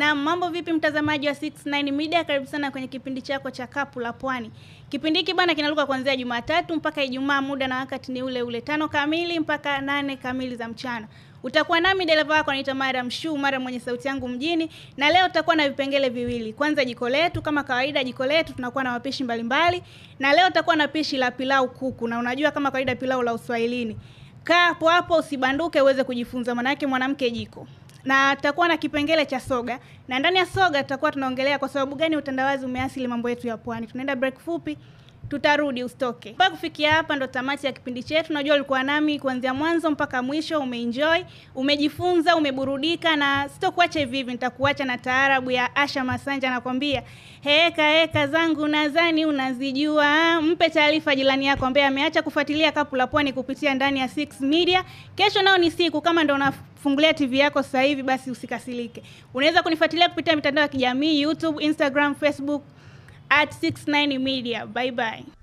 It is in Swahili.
Na mambo vipi mtazamaji wa 69 Media, karibu sana kwenye kipindi chako cha Kapu la Pwani. Kipindi hiki bana kinaruka kuanzia Jumatatu mpaka Ijumaa, muda na wakati ni ule ule 5 kamili mpaka 8 kamili za mchana. Utakuwa nami dereva wako anaitwa Madam Shu, mara mwenye sauti yangu mjini, na leo tutakuwa na vipengele viwili. Kwanza jiko letu, kama kawaida jiko letu tunakuwa na mapishi mbalimbali, na leo tutakuwa na pishi la pilau kuku, na unajua kama kawaida pilau la Uswahilini. Kaa hapo usibanduke uweze kujifunza, maana yake mwanamke jiko. Na tutakuwa na kipengele cha soga, na ndani ya soga tutakuwa tunaongelea kwa sababu gani utandawazi umeasili mambo yetu ya pwani. Tunaenda break fupi, tutarudi usitoke. Mpaka kufikia hapa ndo tamati ya kipindi chetu. Najua ulikuwa nami kuanzia mwanzo mpaka mwisho, umeenjoy, umejifunza, umeburudika, na sitokuacha hivi hivi, nitakuacha na taarabu ya Asha Masanja anakuambia heka zangu nadhani unazijua. Mpe taarifa jirani yako ambaye ameacha kufuatilia Kapu la Pwani kupitia ndani ya 6 Media. Kesho nao ni siku, kama ndo unafungulia TV yako sasa hivi basi usikasilike. Unaweza kunifuatilia kupitia mitandao ya kijamii, YouTube, Instagram, Facebook @69 Media. Bye bye.